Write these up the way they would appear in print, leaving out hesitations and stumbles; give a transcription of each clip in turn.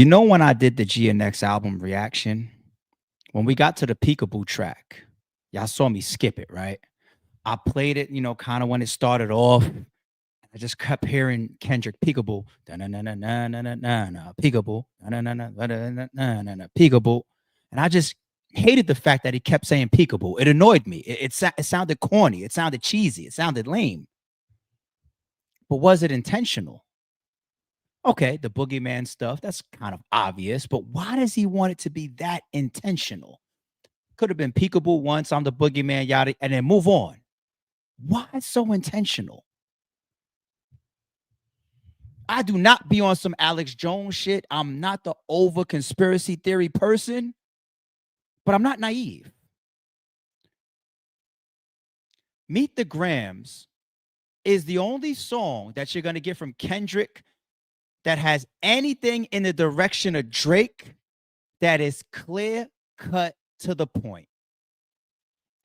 You know, when I did the GNX album reaction, when we got to the Peekaboo track, y'all saw me skip it, right? I played it, kind of when it started off. I just kept hearing Kendrick Peekaboo, na-na-na-na-na-na-na, Peekaboo, na-na-na-na-na-na-na, Peekaboo, and I just hated the fact that he kept saying Peekaboo. It annoyed me. It sounded corny. It sounded cheesy. It sounded lame. But was it intentional? Okay, the boogeyman stuff, that's kind of obvious, but why does he want it to be that intentional? Could have been peekaboo once, I'm the boogeyman, yada, and then move on. Why so intentional? I do not be on some Alex Jones shit. I'm not the over conspiracy theory person, but I'm not naive. Meet the Grams is the only song that you're going to get from Kendrick that has anything in the direction of Drake that is clear cut to the point.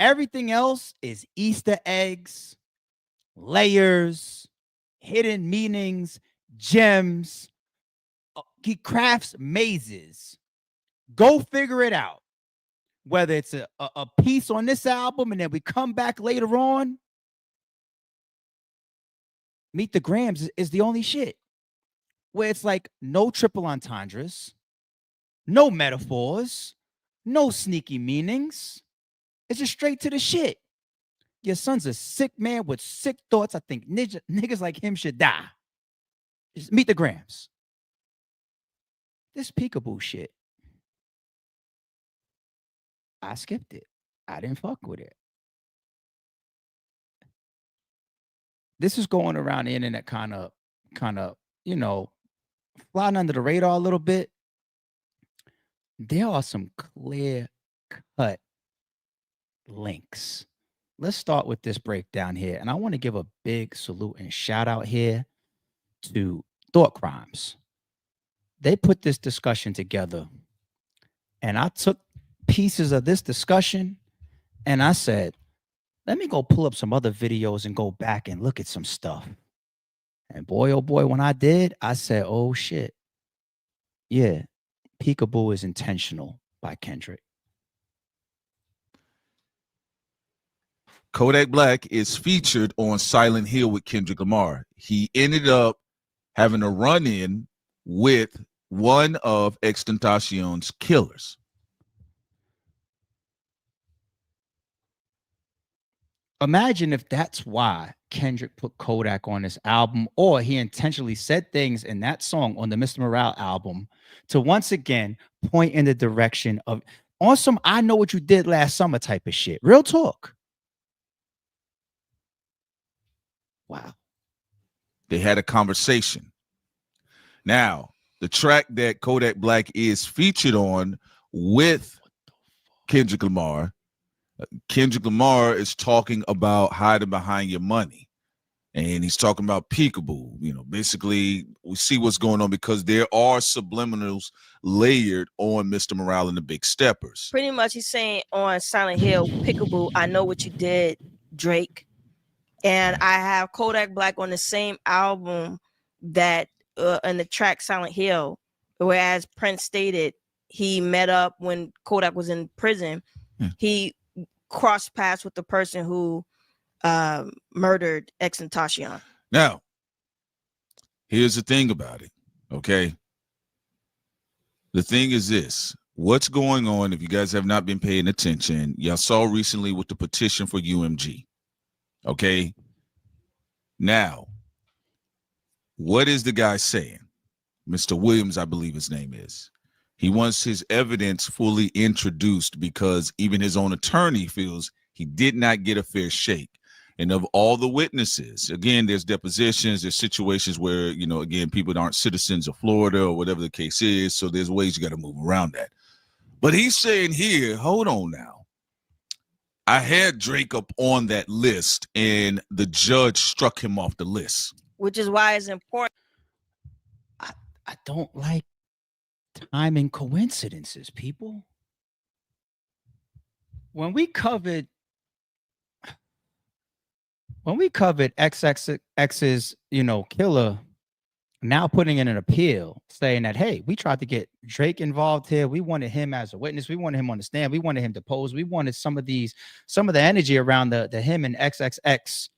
Everything else is Easter eggs, layers, hidden meanings, gems. He crafts mazes. Go figure it out. Whether it's a piece on this album and then we come back later on. Meet the Grams is the only shit where it's like no triple entendres, no metaphors, no sneaky meanings. It's just straight to the shit. Your son's a sick man with sick thoughts. I think niggas like him should die. Just meet the Grams. This peekaboo shit, I skipped it. I didn't fuck with it. This is going around the internet kind of, flying under the radar a little bit. There are some clear cut links. Let's start with this breakdown here. And I want to give a big salute and shout out here to Thought Crimes. They put this discussion together. And I took pieces of this discussion and I said, let me go pull up some other videos and go back and look at some stuff. And boy, oh boy, when I did, I said, oh shit. Yeah, Peekaboo is intentional by Kendrick. Kodak Black is featured on Silent Hill with Kendrick Lamar. He ended up having a run-in with one of Xxxtentacion's killers. Imagine if that's why Kendrick put Kodak on this album, or he intentionally said things in that song on the Mr. Morale album to once again point in the direction of on some I know what you did last summer type of shit. Real talk. Wow. They had a conversation. Now, the track that Kodak Black is featured on with Kendrick Lamar is talking about hiding behind your money. And he's talking about peekaboo. Basically, we see what's going on because there are subliminals layered on Mr. Morale and the Big Steppers. Pretty much he's saying on Silent Hill, peekaboo, I know what you did, Drake. And I have Kodak Black on the same album that in the track Silent Hill, whereas Prince stated he met up when Kodak was in prison. Yeah. He crossed paths with the person who murdered Xxxtentacion. Now, here's the thing about it, okay? The thing is this. What's going on, if you guys have not been paying attention, y'all saw recently with the petition for UMG. Okay. Now, what is the guy saying? Mr. Williams, I believe his name is. He wants his evidence fully introduced because even his own attorney feels he did not get a fair shake. And of all the witnesses, again, there's depositions, there's situations where, again, people aren't citizens of Florida or whatever the case is. So there's ways you got to move around that. But he's saying here, hold on now. I had Drake up on that list and the judge struck him off the list. Which is why it's important. I don't like timing coincidences, people. When we covered XXX's, killer, now putting in an appeal saying that, hey, we tried to get Drake involved here. We wanted him as a witness. We wanted him on the stand. We wanted him to pose. We wanted some of the energy around the him and XXX,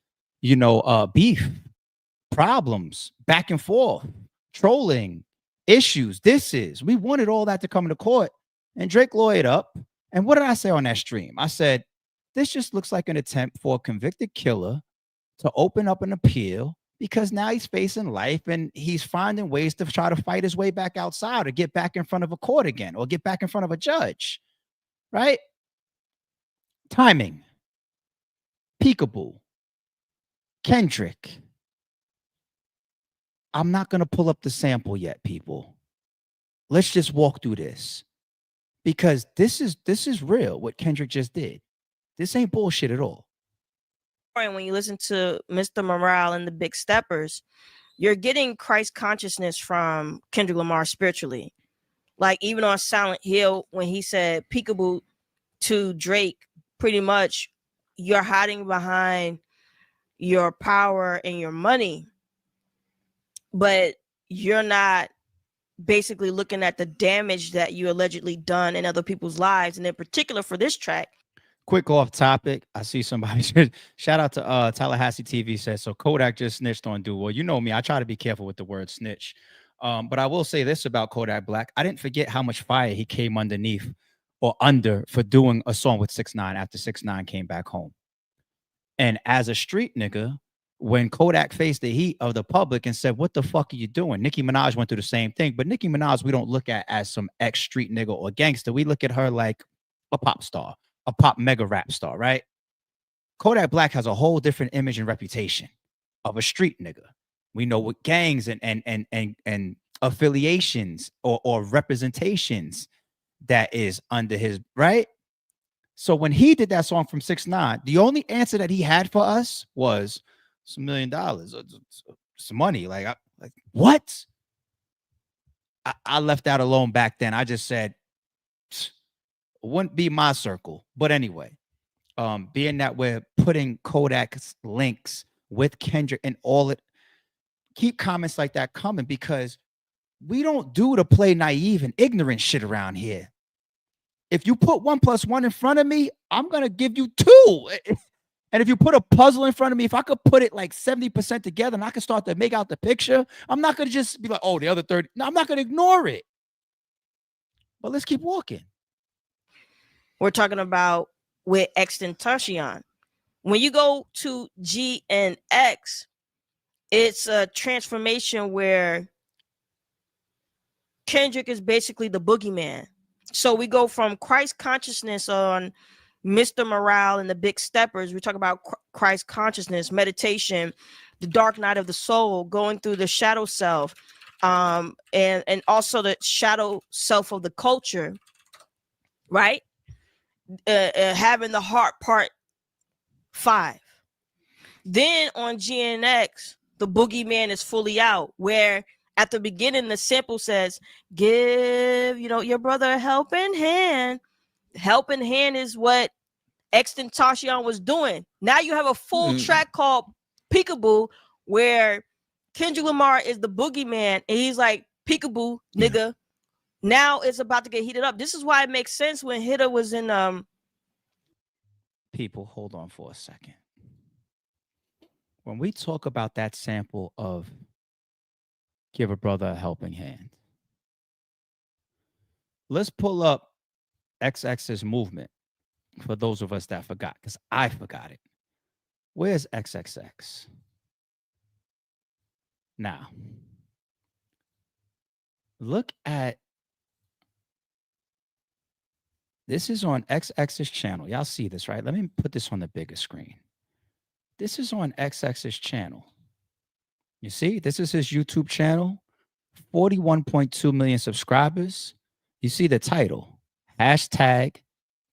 beef, problems, back and forth, trolling, issues. We wanted all that to come into court. And Drake lawyered up. And what did I say on that stream? I said, this just looks like an attempt for a convicted killer to open up an appeal, because now he's facing life and he's finding ways to try to fight his way back outside or get back in front of a court again or get back in front of a judge, right? Timing. Peekaboo. Kendrick. I'm not going to pull up the sample yet, people. Let's just walk through this, because this is real, what Kendrick just did. This ain't bullshit at all. And when you listen to Mr. Morale and the Big Steppers, you're getting Christ consciousness from Kendrick Lamar spiritually. Like even on Silent Hill, when he said peekaboo to Drake, pretty much you're hiding behind your power and your money, but you're not basically looking at the damage that you allegedly done in other people's lives. And in particular for this track, quick off topic, I see somebody shout out to Tallahassee TV says, so Kodak just snitched on dude. Well, you know me, I try to be careful with the word snitch. But I will say this about Kodak Black. I didn't forget how much fire he came underneath or under for doing a song with 6ix9ine after 6ix9ine came back home. And as a street nigga, when Kodak faced the heat of the public and said, what the fuck are you doing? Nicki Minaj went through the same thing. But Nicki Minaj, we don't look at as some ex-street nigga or gangster. We look at her like a pop star, a pop mega rap star, right? Kodak Black has a whole different image and reputation of a street nigga. We know what gangs and affiliations or representations that is under his, right? So when he did that song from 6ix9ine, the only answer that he had for us was $1 million, some money. Like what? I left that alone back then. I just said, wouldn't be my circle. But anyway, being that we're putting Kodak's links with Kendrick and all it, keep comments like that coming, because we don't do to play naive and ignorant shit around here. If you put 1 + 1 in front of me, I'm going to give you 2. And if you put a puzzle in front of me, if I could put it like 70% together and I can start to make out the picture, I'm not going to just be like, oh, the other 30. No, I'm not going to ignore it. But let's keep walking. We're talking about with Xxxtentacion. When you go to G and X, it's a transformation where Kendrick is basically the boogeyman. So we go from Christ consciousness on Mr. Morale and the Big Steppers. We talk about Christ consciousness, meditation, the dark night of the soul, going through the shadow self, and also the shadow self of the culture, right? Having the heart part 5. Then on GNX, the boogeyman is fully out, where at the beginning the sample says, give your brother a helping hand. Helping hand is what Xxxtentacion was doing. Now you have a full track called Peekaboo, where Kendrick Lamar is the boogeyman and he's like, peekaboo, nigga. Now it's about to get heated up. This is why it makes sense when Hitter was in People, hold on for a second. When we talk about that sample of give a brother a helping hand, let's pull up XX's movement for those of us that forgot, because I forgot it. Where's XXX? Now, look at, this is on XX's channel. Y'all see this, right? Let me put this on the bigger screen. This is on XX's channel. You see, this is his YouTube channel, 41.2 million subscribers. You see the title, hashtag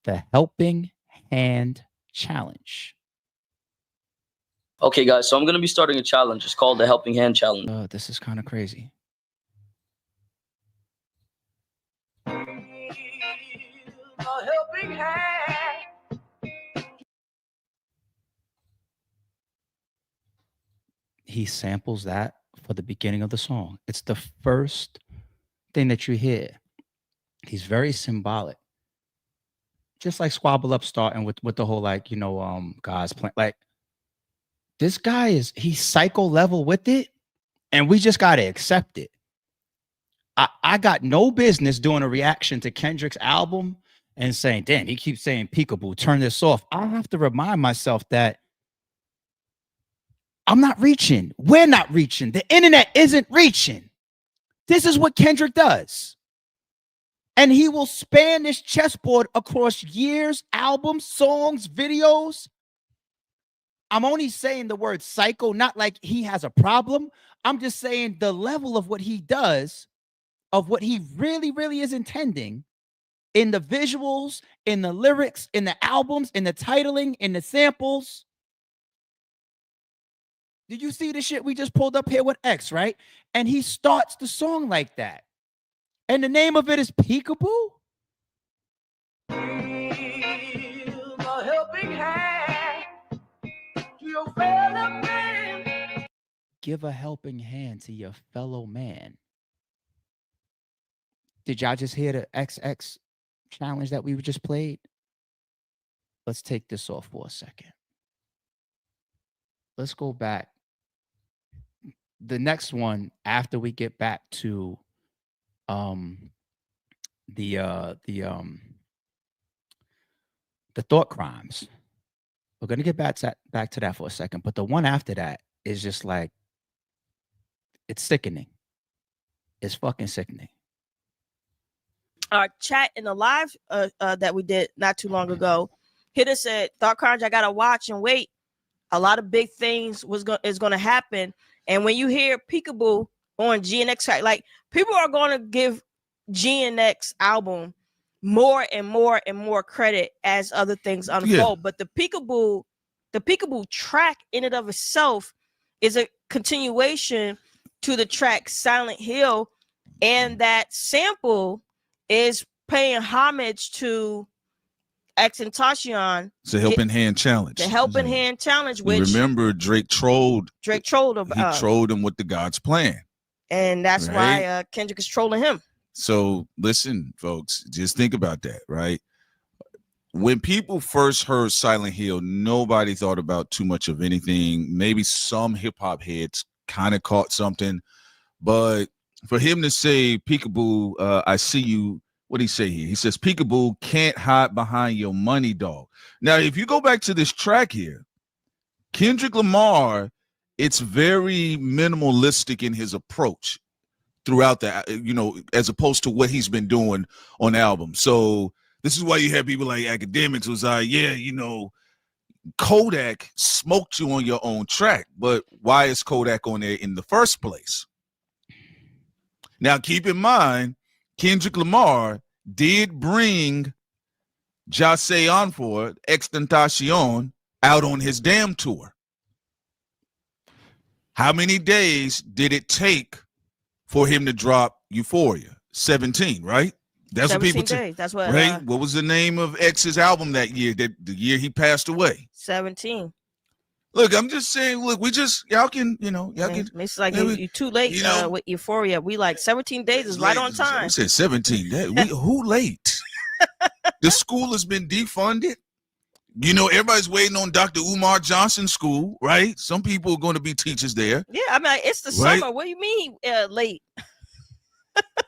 the Helping Hand Challenge. Okay, guys, so I'm going to be starting a challenge. It's called the Helping Hand Challenge. This is kind of crazy. Helping hand. He samples that for the beginning of the song. It's the first thing that you hear. He's very symbolic. Just like Squabble Up starting with the whole like, God's plan. Like this guy he's psycho level with it, and we just gotta accept it. I got no business doing a reaction to Kendrick's album and saying, damn, he keeps saying peekaboo, turn this off. I have to remind myself that I'm not reaching. We're not reaching. The internet isn't reaching. This is what Kendrick does. And he will span this chessboard across years, albums, songs, videos. I'm only saying the word psycho, not like he has a problem. I'm just saying the level of what he does, of what he really, really is intending in the visuals, in the lyrics, in the albums, in the titling, in the samples. Did you see the shit we just pulled up here with X, right? And he starts the song like that. And the name of it is Peekaboo? Give a helping hand to your fellow man. Give a helping hand to your fellow man. Did y'all just hear the XX challenge that we just played? Let's take this off for a second. Let's go back. The next one, after we get back to the thought crimes, we're gonna get back to that for a second. But the one after that is just like, it's sickening. It's fucking sickening. Our chat in the live that we did not too long ago hit us at Thought Crimes. I gotta watch and wait. A lot of big things is gonna happen. And when you hear Peekaboo on GNX, like people are gonna give GNX album more and more and more credit as other things unfold. Yeah. But the Peekaboo track in and of itself is a continuation to the track Silent Hill, and that sample is paying homage to Xxxtentacion. It's a helping hand challenge. The helping hand challenge, which remember Drake trolled about. He trolled him with the God's plan. And that's why Kendrick is trolling him. So listen, folks, just think about that, right? When people first heard Silent Hill, nobody thought about too much of anything. Maybe some hip hop heads kind of caught something, but for him to say Peekaboo, I see you. What did he say here? He says Peekaboo can't hide behind your money, dog. Now, if you go back to this track here, Kendrick Lamar, it's very minimalistic in his approach throughout the, as opposed to what he's been doing on albums. So this is why you have people like Academics who's like, yeah, Kodak smoked you on your own track, but why is Kodak on there in the first place? Now, keep in mind, Kendrick Lamar did bring Jase on for Xxxtentacion out on his damn tour. How many days did it take for him to drop Euphoria? 17, right? That's 17 what people days. That's what. Right? What was the name of X's album that year? The year he passed away. 17. Look, I'm just saying. Look, y'all can. It's like you're too late with Euphoria. We like 17 days is right on time. I said 17 days. Who late? The school has been defunded. Everybody's waiting on Dr. Umar Johnson's school, right? Some people are going to be teachers there. Yeah, I mean, it's the summer. What do you mean late?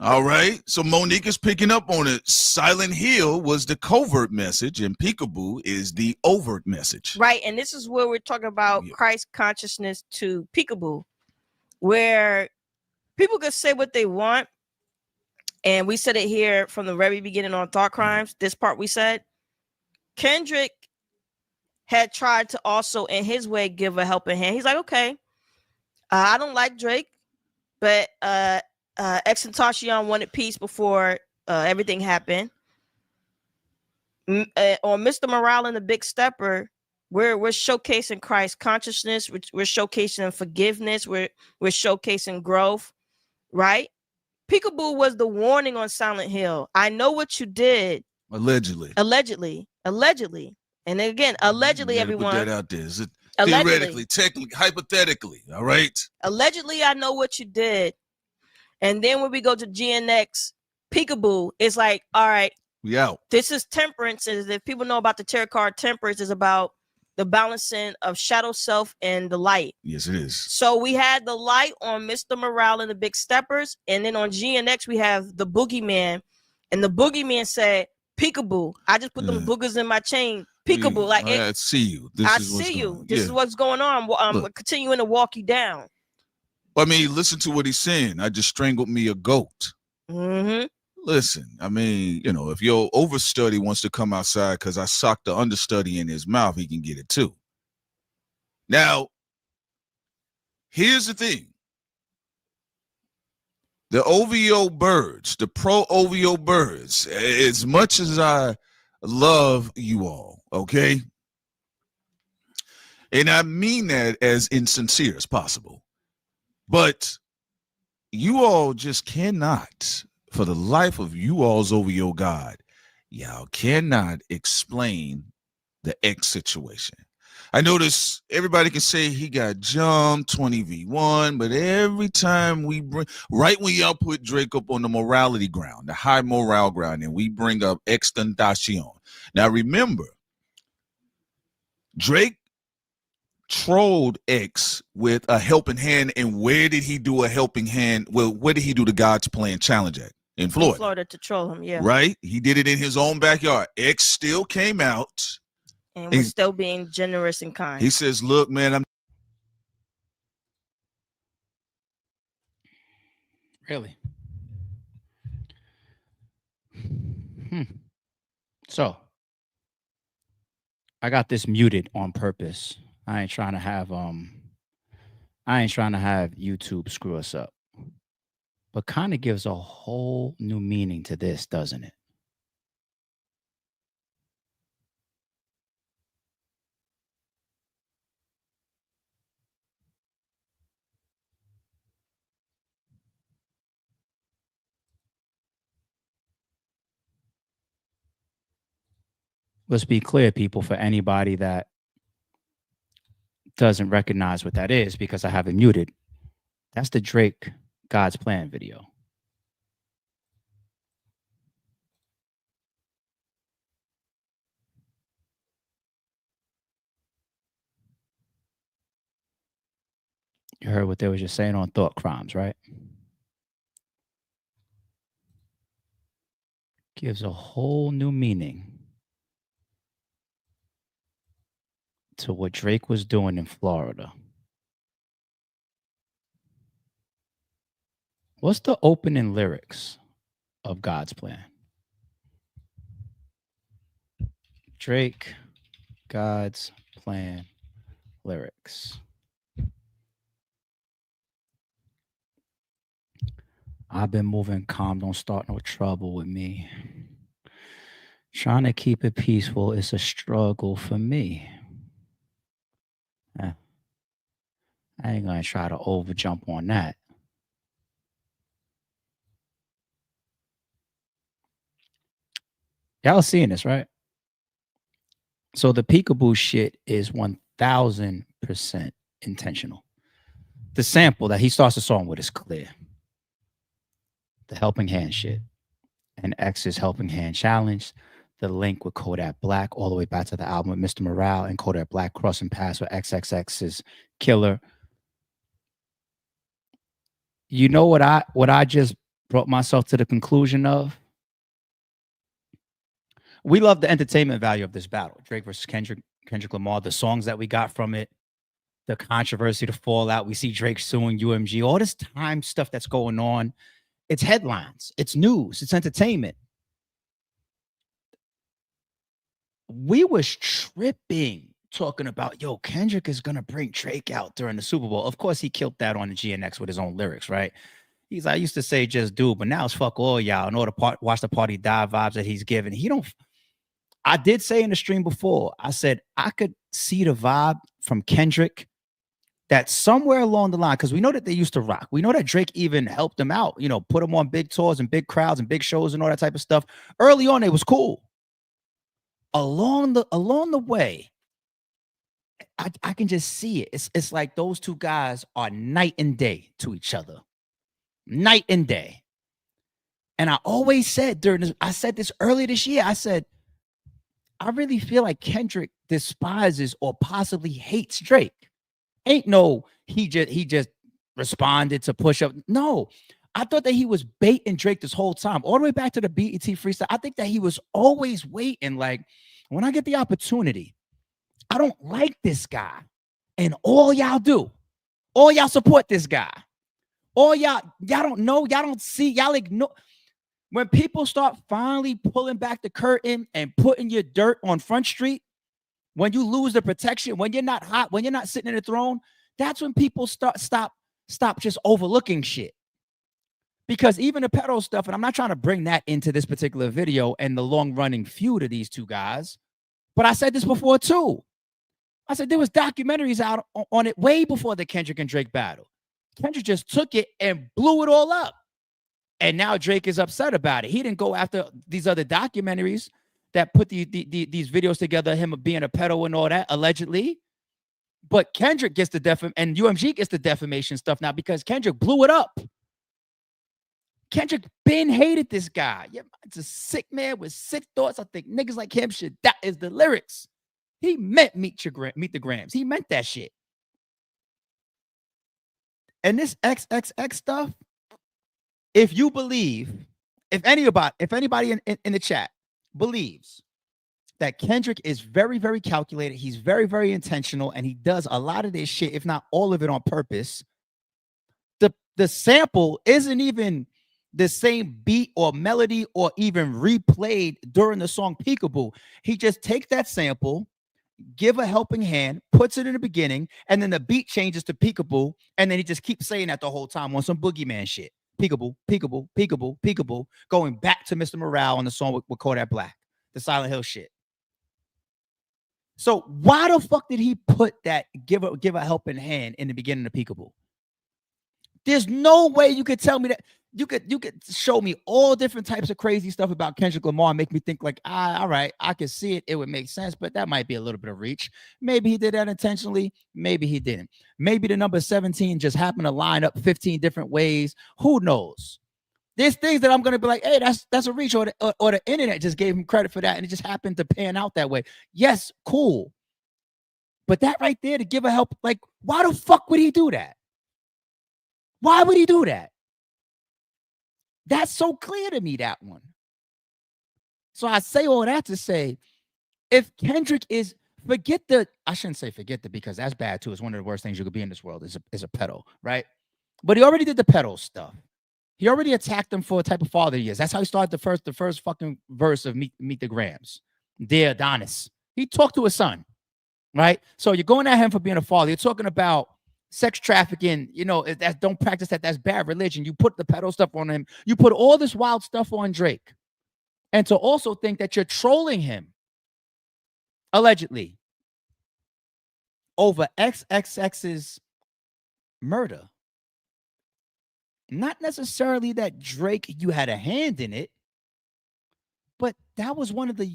All right. So Monique is picking up on it. Silent Hill was the covert message, and Peekaboo is the overt message. Right. And this is where we're talking about Christ consciousness to Peekaboo, where people can say what they want. And we said it here from the very beginning on Thought Crimes. This part we said, Kendrick had tried to also, in his way, give a helping hand. He's like, okay, I don't like Drake, but Xxxtentacion wanted peace before everything happened. On Mr. Morale and the Big Stepper, we're showcasing Christ consciousness. We're showcasing forgiveness. We're showcasing growth, right? Peekaboo was the warning on Silent Hill. I know what you did. Allegedly. And again, allegedly, everyone. Put that out there. Theoretically, technically, hypothetically, all right? Allegedly, I know what you did. And then when we go to GNX Peekaboo, it's like, all right, we out. This is temperance. Is if people know about the tarot card, temperance is about the balancing of shadow self and the light. Yes, it is. So we had the light on Mr. Morale and the Big Steppers, and then on GNX we have the boogeyman, and the boogeyman said, "Peekaboo." I just put them boogers in my chain. Peekaboo, like I see you. I see you. This is what's going on. I'm continuing to walk you down. I mean, listen to what he's saying. I just strangled me a goat. Mm-hmm. Listen, I mean, you know, if your overstudy wants to come outside because I socked the understudy in his mouth, he can get it too. Now, here's the thing. The OVO birds, the pro OVO birds, as much as I love you all, okay? And I mean that as insincere as possible. But you all just cannot, for the life of you all's OVO God, y'all cannot explain the X situation. I notice everybody can say he got jumped 20v1, but every time we bring, right when y'all put Drake up on the morality ground, the high morale ground, and we bring up Xxxtentacion. Now remember, Drake trolled X with a helping hand, and where did he do a helping hand? Well, where did he do the God's Plan challenge at? In Florida. In Florida to troll him, yeah. Right? He did it in his own backyard. X still came out. And was still being generous and kind. He says, look, man, I'm really. So I got this muted on purpose. I ain't trying to have YouTube screw us up. But kind of gives a whole new meaning to this, doesn't it? Let's be clear, people, for anybody that doesn't recognize what that is, because I have it muted. That's the Drake God's Plan video. You heard what they were just saying on thought crimes, right? Gives a whole new meaning to what Drake was doing in Florida. What's the opening lyrics of God's Plan? Drake, God's Plan lyrics. I've been moving calm, don't start no trouble with me. Trying to keep it peaceful is a struggle for me. I ain't gonna try to over jump on that. Y'all seeing this, right? So the peekaboo shit is 1000% intentional. The sample that he starts the song with is clear. The helping hand shit and X's helping hand challenge. The link with Kodak Black all the way back to the album with Mr. Morale and Kodak Black crossing paths with XXX's Killer. You know what I just brought myself to the conclusion of? We love the entertainment value of this battle. Drake versus Kendrick Lamar, the songs that we got from it, the controversy, the fallout. We see Drake suing UMG, all this time stuff that's going on. It's headlines, it's news, it's entertainment. We was tripping talking about, yo, Kendrick is gonna bring Drake out during the Super Bowl. Of course, he killed that on the GNX with his own lyrics, right? I used to say just do, but now it's fuck all y'all and all the watch the party die vibes that he's giving. I did say in the stream before, I said I could see the vibe from Kendrick that somewhere along the line, because we know that they used to rock. We know that Drake even helped them out, you know, put them on big tours and big crowds and big shows and all that type of stuff. Early on, it was cool. Along the way, I can just see it. It's like those two guys are night and day to each other. Night and day. And I always said during this, I said this earlier this year. I said, I really feel like Kendrick despises or possibly hates Drake. Ain't no he just responded to push up. No, I thought that he was baiting Drake this whole time, all the way back to the BET freestyle. I think that he was always waiting, like, when I get the opportunity, I don't like this guy. And all y'all do, all y'all support this guy. All y'all don't know, y'all don't see, y'all ignore. When people start finally pulling back the curtain and putting your dirt on Front Street, when you lose the protection, when you're not hot, when you're not sitting in the throne, that's when people stop just overlooking shit. Because even the pedo stuff, and I'm not trying to bring that into this particular video and the long-running feud of these two guys, but I said this before too. I said there was documentaries out on it way before the Kendrick and Drake battle. Kendrick just took it and blew it all up. And now Drake is upset about it. He didn't go after these other documentaries that put these videos together, him being a pedo and all that, allegedly. But Kendrick gets the defamation, and UMG gets the defamation stuff now because Kendrick blew it up. Kendrick been hated this guy. Yeah, it's a sick man with sick thoughts. I think niggas like him should. That is the lyrics. He meant meet the Grams. He meant that shit. And this XXX stuff, if you believe, if anybody in the chat believes that Kendrick is very, very calculated, he's very, very intentional, and he does a lot of this shit, if not all of it on purpose, the sample isn't even the same beat or melody or even replayed during the song Peekaboo. He just takes that sample, give a helping hand, puts it in the beginning, and then the beat changes to Peekaboo, and then he just keeps saying that the whole time on some boogeyman shit. Peekaboo, peekaboo, peekaboo, peekaboo, going back to Mr. Morale on the song with Kodak Black, the Silent Hill shit. So why the fuck did he put that give a helping hand in the beginning of Peekaboo? There's no way you could tell me that. You could show me all different types of crazy stuff about Kendrick Lamar and make me think like, all right, I could see it. It would make sense, but that might be a little bit of reach. Maybe he did that intentionally. Maybe he didn't. Maybe the number 17 just happened to line up 15 different ways. Who knows? There's things that I'm going to be like, hey, that's a reach, or the internet just gave him credit for that, and it just happened to pan out that way. Yes, cool. But that right there to give a help, like, why the fuck would he do that? Why would he do that? That's so clear to me, that one. So I say all that to say, if Kendrick is, I shouldn't say forget the, because that's bad too. It's one of the worst things you could be in this world is a pedo, right? But he already did the pedo stuff. He already attacked them for a type of father he is. That's how he started the first fucking verse of Meet the Grams. Dear Adonis. He talked to his son, right? So you're going at him for being a father. You're talking about sex trafficking, that don't practice that. That's bad religion. You put the pedo stuff on him. You put all this wild stuff on Drake. And to also think that you're trolling him, allegedly, over XXX's murder. Not necessarily that Drake, you had a hand in it, but that was one of the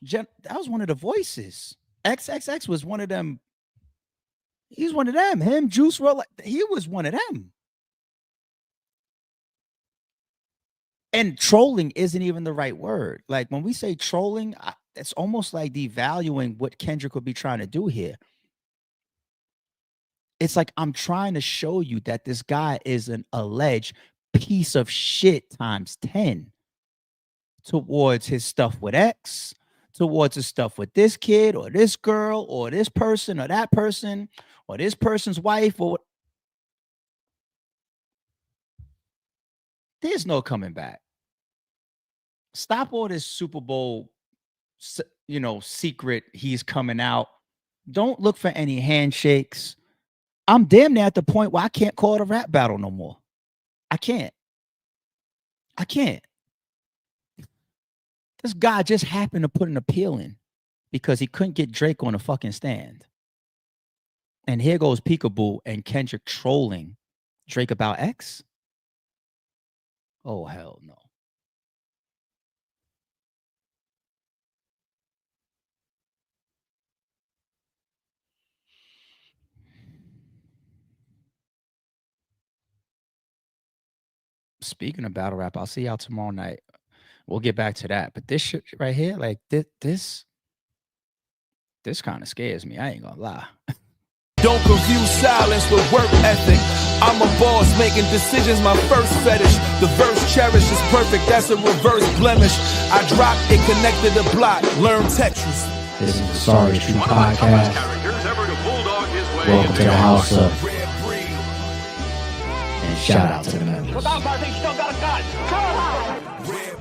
that was one of the voices. XXX was one of them. He's one of them. Him, Juice WRLD, he was one of them. And trolling isn't even the right word. Like when we say trolling, it's almost like devaluing what Kendrick would be trying to do here. It's like I'm trying to show you that this guy is an alleged piece of shit times 10 towards his stuff with X, towards his stuff with this kid or this girl or this person or that person or this person's wife, or there's no coming back. Stop all this Super Bowl, secret. He's coming out. Don't look for any handshakes. I'm damn near at the point where I can't call it a rap battle no more. I can't. This guy just happened to put an appeal in because he couldn't get Drake on a fucking stand. And here goes Peekaboo and Kendrick trolling Drake about X. Oh, hell no. speaking of battle rap, I'll see y'all tomorrow night. We'll get back to that. But this shit right here, like this kind of scares me. I ain't gonna lie. Don't confuse silence with work ethic. I'm a boss, making decisions my first fetish. The verse cherished is perfect, that's a reverse blemish. I dropped it, connected the block, learn Tetris. This is the Sorry It's True podcast. Welcome to the house of. And shout out to the members. I think still got a gun.